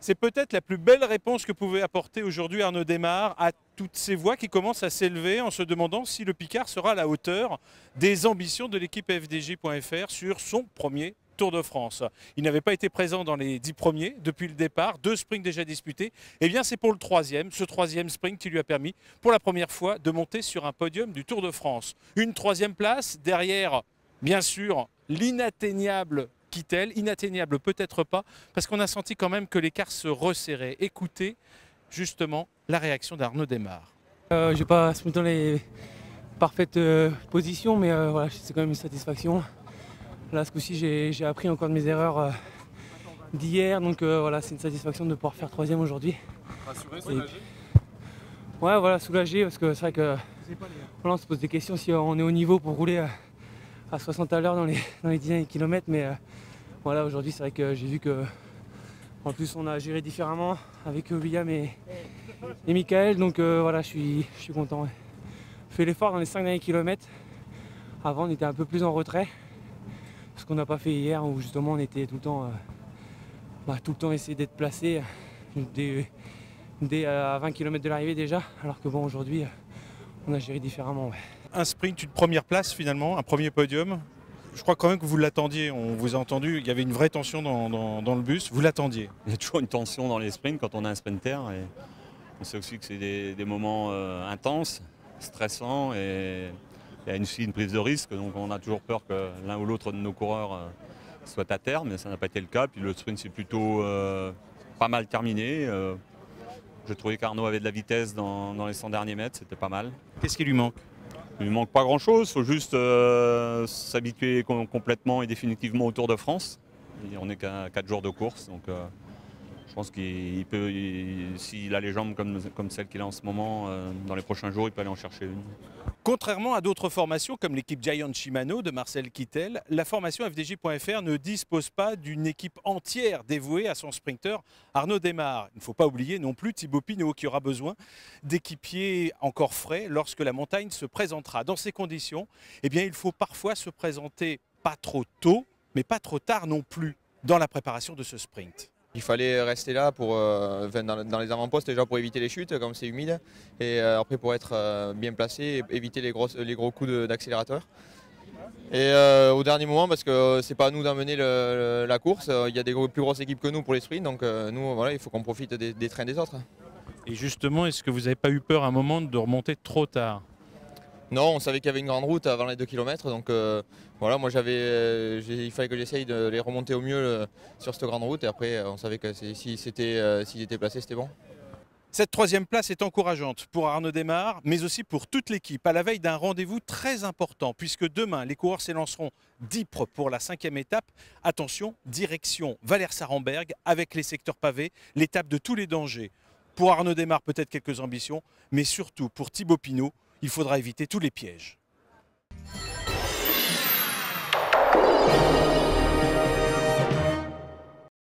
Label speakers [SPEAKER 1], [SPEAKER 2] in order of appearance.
[SPEAKER 1] C'est peut-être la plus belle réponse que pouvait apporter aujourd'hui Arnaud Démare à toutes ces voix qui commencent à s'élever en se demandant si le Picard sera à la hauteur des ambitions de l'équipe FDJ.fr sur son premier Tour de France. Il n'avait pas été présent dans les 10 premiers depuis le départ, 2 sprints déjà disputés. Eh bien c'est pour le troisième, ce troisième sprint qui lui a permis pour la première fois de monter sur un podium du Tour de France. Une troisième place derrière, bien sûr, l'inatteignable Kittel, inatteignable peut-être pas, parce qu'on a senti quand même que l'écart se resserrait. Écoutez justement la réaction d'Arnaud Démare.
[SPEAKER 2] J'ai pas dans les parfaites positions, mais voilà, c'est quand même une satisfaction. Là, ce coup-ci, j'ai appris encore de mes erreurs d'hier, donc voilà, c'est une satisfaction de pouvoir faire troisième aujourd'hui.
[SPEAKER 3] Rassuré, soulagé?
[SPEAKER 2] Ouais, voilà, soulagé, parce que c'est vrai que voilà, on se pose des questions si on est au niveau pour rouler à 60 à l'heure dans les 10 km, mais voilà, aujourd'hui, c'est vrai que j'ai vu que en plus on a géré différemment avec William et Michael, donc voilà, je suis content. Ouais. On fait l'effort dans les 5 derniers kilomètres. Avant, on était un peu plus en retrait, ce qu'on n'a pas fait hier, où justement on était tout le temps essayer d'être placé dès à 20 km de l'arrivée déjà, alors que bon, aujourd'hui, on a géré différemment. Ouais.
[SPEAKER 1] Un sprint, une première place finalement, un premier podium. Je crois quand même que vous l'attendiez, on vous a entendu, il y avait une vraie tension dans le bus, vous l'attendiez.
[SPEAKER 4] Il y a toujours une tension dans les sprints quand on a un sprinter. Et on sait aussi que c'est des moments intenses, stressants, et il y a aussi une prise de risque. Donc on a toujours peur que l'un ou l'autre de nos coureurs soit à terre, mais ça n'a pas été le cas. Puis le sprint s'est plutôt pas mal terminé. Je trouvais qu'Arnaud avait de la vitesse dans les 100 derniers mètres, c'était pas mal.
[SPEAKER 1] Qu'est-ce qui lui manque?
[SPEAKER 4] Il ne manque pas grand-chose, il faut juste s'habituer complètement et définitivement au Tour de France. Et on n'est qu'à 4 jours de course, donc je pense qu'il peut, s'il a les jambes comme celles qu'il a en ce moment, dans les prochains jours, il peut aller en chercher une.
[SPEAKER 1] Contrairement à d'autres formations comme l'équipe Giant Shimano de Marcel Kittel, la formation FDJ.fr ne dispose pas d'une équipe entière dévouée à son sprinter Arnaud Démare. Il ne faut pas oublier non plus Thibaut Pinot qui aura besoin d'équipiers encore frais lorsque la montagne se présentera. Dans ces conditions, eh bien, il faut parfois se présenter pas trop tôt, mais pas trop tard non plus dans la préparation de ce sprint.
[SPEAKER 5] Il fallait rester là dans les avant-postes déjà pour éviter les chutes comme c'est humide et après pour être bien placé et éviter les gros coups d'accélérateur. Et au dernier moment, parce que c'est pas à nous d'emmener la course, il y a des plus grosses équipes que nous pour les sprints, donc nous voilà, il faut qu'on profite des trains des autres.
[SPEAKER 1] Et justement, est-ce que vous n'avez pas eu peur à un moment de remonter trop tard?
[SPEAKER 5] Non, on savait qu'il y avait une grande route avant les 2 km, donc voilà, moi il fallait que j'essaye de les remonter au mieux sur cette grande route, et après on savait que s'ils étaient placés, c'était bon.
[SPEAKER 1] Cette troisième place est encourageante pour Arnaud Démare, mais aussi pour toute l'équipe, à la veille d'un rendez-vous très important, puisque demain, les coureurs s'élanceront d'Ypres pour la 5e étape. Attention, direction Valère-Saramberg, avec les secteurs pavés, l'étape de tous les dangers. Pour Arnaud Démare, peut-être quelques ambitions, mais surtout pour Thibaut Pinot, il faudra éviter tous les pièges.